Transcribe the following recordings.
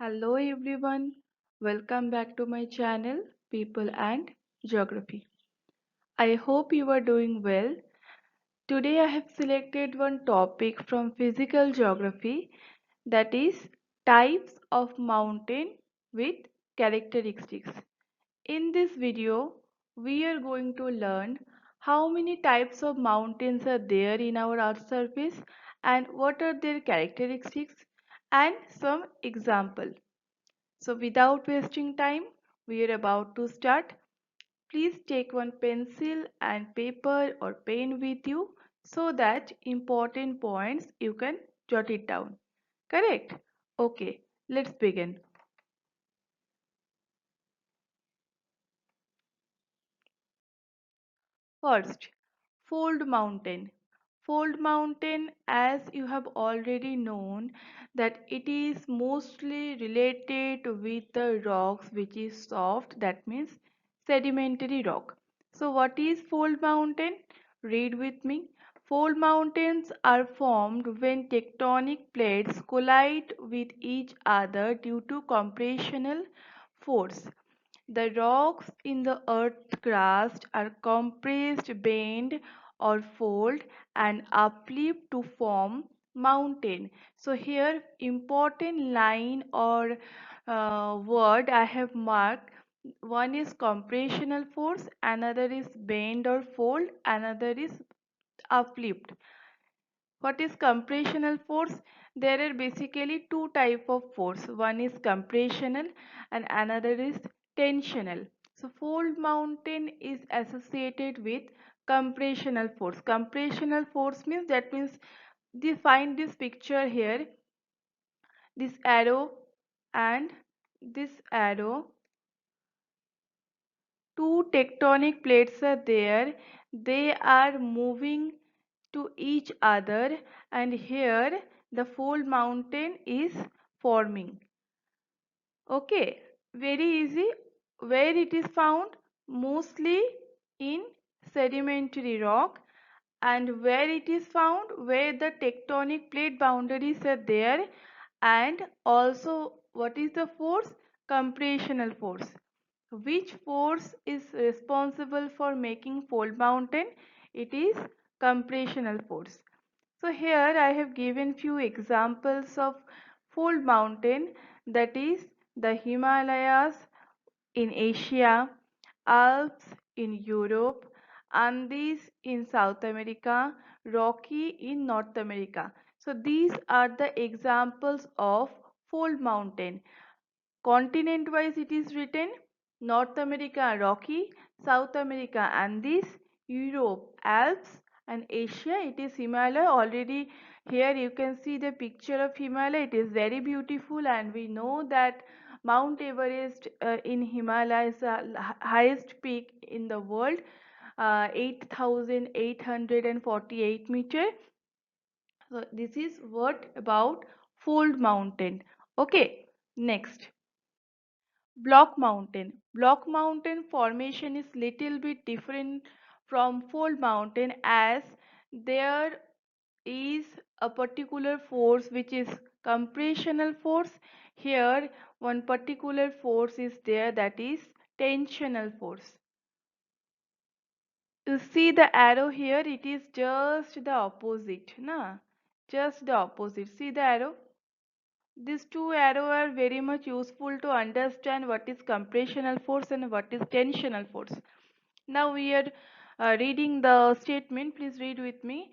Hello everyone, welcome back to my channel People and Geography. I hope you are doing well. Today I have selected one topic from physical geography, that is types of mountain with characteristics. In this video, we are going to learn how many types of mountains are there in our Earth's surface and what are their characteristics and some example. So without wasting time, we are about to start. Please take one pencil and paper or pen with you so that important points you can jot it down. Correct? Okay, let's begin. First, fold mountain. Fold mountain, as you have already known, that it is mostly related with the rocks which is soft, that means sedimentary rock. So what is fold mountain? Read with me. Fold mountains are formed when tectonic plates collide with each other due to compressional force. The rocks in the earth's crust are compressed, bent, or fold and uplift to form mountain. So here important line or word I have marked. One is compressional force, another is bend or fold, another is uplift. What is compressional force? There are basically two type of force. One is compressional and another is tensional. So fold mountain is associated with compressional force. Compressional force means, that means, find this picture here, this arrow and this arrow. Two tectonic plates are there. They are moving to each other, and here the fold mountain is forming. Okay, very easy. Where it is found? Mostly in sedimentary rock. And where it is found? Where the tectonic plate boundaries are there. And also, what is the force? Compressional force. Which force is responsible for making fold mountain? It is compressional force. So here I have given few examples of fold mountain, that is the Himalayas in Asia, Alps in Europe, Andes in South America, Rocky in North America. So these are the examples of fold mountain. Continent wise it is written: North America Rocky, South America Andes, Europe Alps, and Asia it is Himalaya. Already here you can see the picture of Himalaya. It is very beautiful, and we know that Mount Everest in Himalaya is the highest peak in the world, 8,848 meter. So this is what about fold mountain. Okay, next. Block mountain. Block mountain formation is little bit different from fold mountain, as there is a particular force which is compressional force. Here one particular force is there, that is tensional force. You see the arrow here, it is just the opposite, na? Just the opposite. See the arrow? These two arrows are very much useful to understand what is compressional force and what is tensional force. Now we are reading the statement. Please read with me.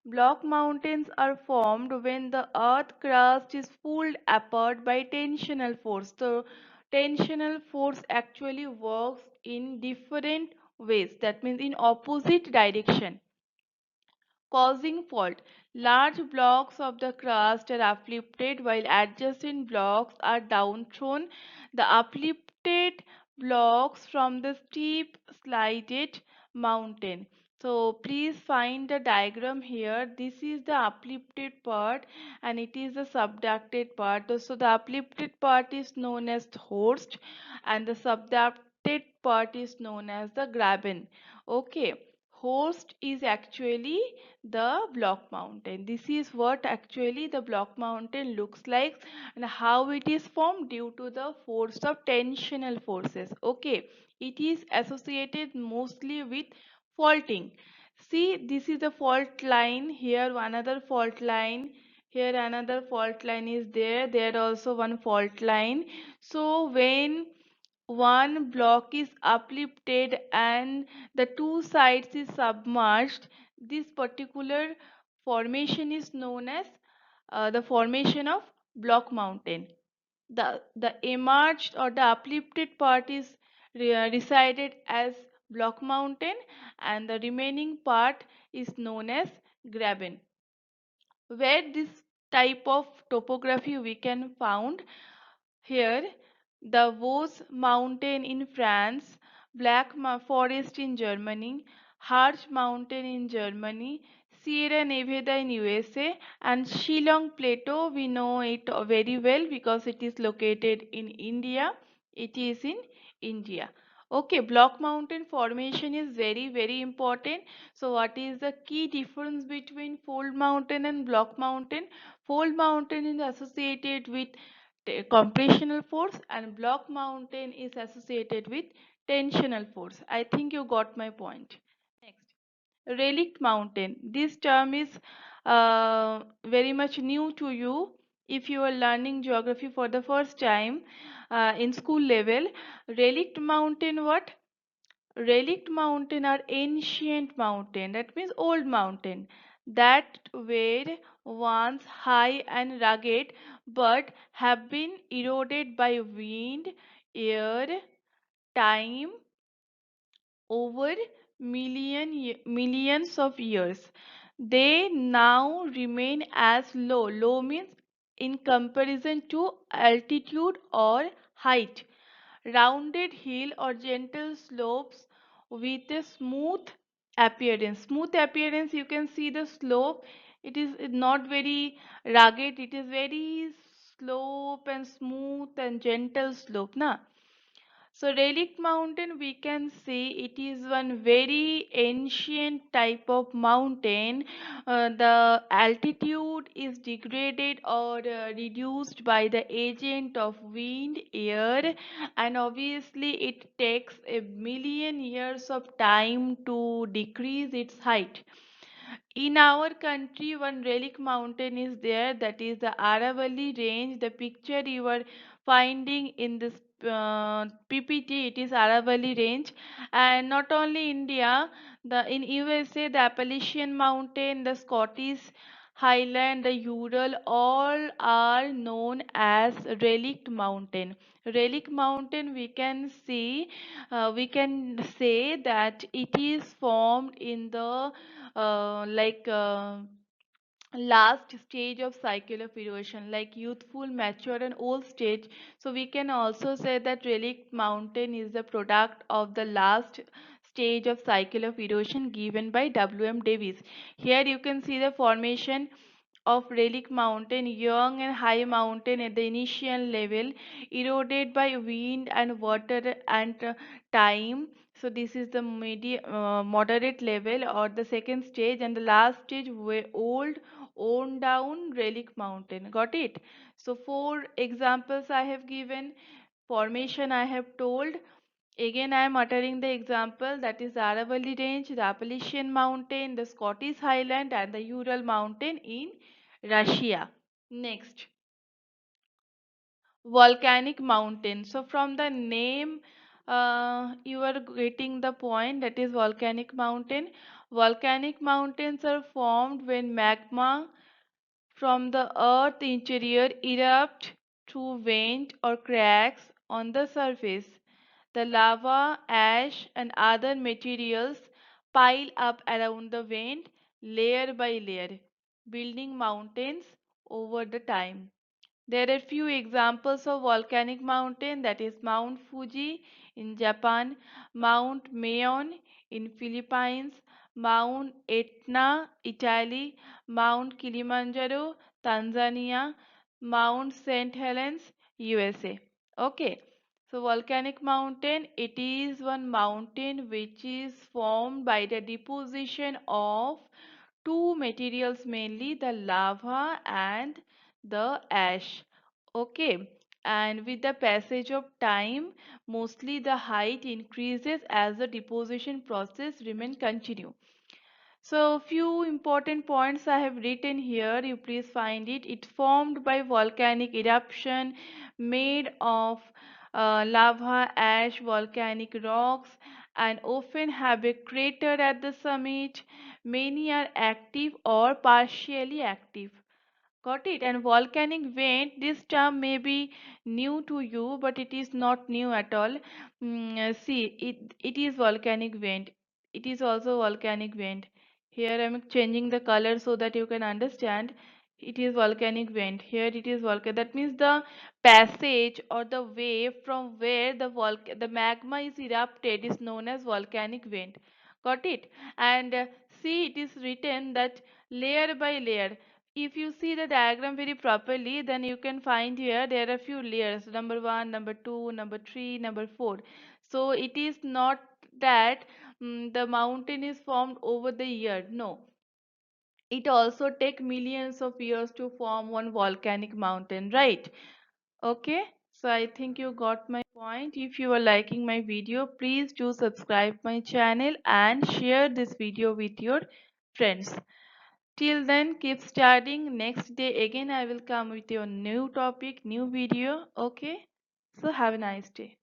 Block mountains are formed when the earth crust is pulled apart by tensional force. So tensional force actually works in different ways. That means in opposite direction, causing fault. Large blocks of the crust are uplifted while adjacent blocks are downthrown. The uplifted blocks from the steep slided mountain. So please find the diagram here. This is the uplifted part and it is the subducted part. So the uplifted part is known as the host and the subducted part is known as the graben. Okay. host is actually the block mountain. This is what actually the block mountain looks like and how it is formed due to the force of tensional forces. Okay, it is associated mostly with faulting. See, this is a fault line, here another fault line, here another fault line is there, there also one fault line. So when one block is uplifted and the two sides is submerged, this particular formation is known as the formation of block mountain. The emerged or the uplifted part is decided as block mountain, and the remaining part is known as graben. Where this type of topography we can found here, the Vosges mountain in France, Black Forest in Germany, Harz mountain in Germany, Sierra Nevada in USA, and Shillong Plateau. We know it very well because it is located in India. It is in India. Okay, block mountain formation is very important. So what is the key difference between fold mountain and block mountain? Fold mountain is associated with compressional force and block mountain is associated with tensional force. I think you got my point. Next, relict mountain. This term is very much new to you if you are learning geography for the first time in school level. Relict mountain what? Relict mountain are ancient mountain, that means old mountain, that were once high and rugged but have been eroded by wind, air, time over millions of years. They now remain as low. Low means in comparison to altitude or height. Rounded hill or gentle slopes with a smooth appearance. Smooth appearance, you can see the slope. It is not very rugged. It is very slope and smooth and gentle slope. Na? So Relic Mountain, we can say it is one very ancient type of mountain. The altitude is degraded or reduced by the agent of wind, air, and obviously it takes a million years of time to decrease its height. In our country, one relic mountain is there, that is the Aravalli range. The picture you are finding in this PPT, it is Aravalli range. And not only India, the in USA, the Appalachian Mountain, the Scottish Highland, the Ural, all are known as relict mountain. Relic mountain, we can say that it is formed in the last stage of cycle of erosion, like youthful, mature, and old stage. So we can also say that relic mountain is the product of the last stage of cycle of erosion given by W.M. Davis. Here you can see the formation of relic mountain, young and high mountain at the initial level, eroded by wind and water and time. So this is the moderate level or the second stage, and the last stage were old worn down relic mountain. Got it? So four examples I have given, formation I have told. Again, I am uttering the example, that is the Aravalli Range, the Appalachian Mountain, the Scottish Highland, and the Ural Mountain in Russia. Next, volcanic mountain. So from the name, you are getting the point, that is volcanic mountain. Volcanic mountains are formed when magma from the earth interior erupt through vents or cracks on the surface. The lava, ash, and other materials pile up around the vent layer by layer, building mountains over the time. There are few examples of volcanic mountain, that is Mount Fuji in Japan, Mount Mayon in Philippines, Mount Etna, Italy, Mount Kilimanjaro, Tanzania, Mount St. Helens, USA. Okay. So volcanic mountain, it is one mountain which is formed by the deposition of two materials, mainly the lava and the ash. Okay, and with the passage of time, mostly the height increases as the deposition process remain continue. So few important points I have written here, you please find it. It formed by volcanic eruption made of lava, ash, volcanic rocks, and often have a crater at the summit. Many are active or partially active. Got it? And volcanic vent, this term may be new to you, but it is not new at all. See, it is volcanic vent. It is also volcanic vent. Here I am changing the color so that you can understand. It is volcanic vent. Here it is volcanic. That means the passage or the way from where the magma is erupted is known as volcanic vent. Got it? And see, it is written that layer by layer. If you see the diagram very properly, then you can find here there are few layers, number 1, number 2, number 3, number 4. So it is not that the mountain is formed over the year. No, it also take millions of years to form one volcanic mountain, right? Okay, so I think you got my point. If you are liking my video, please do subscribe my channel and share this video with your friends. Till then, keep studying. Next day again I will come with your new topic, new video. Okay? So have a nice day.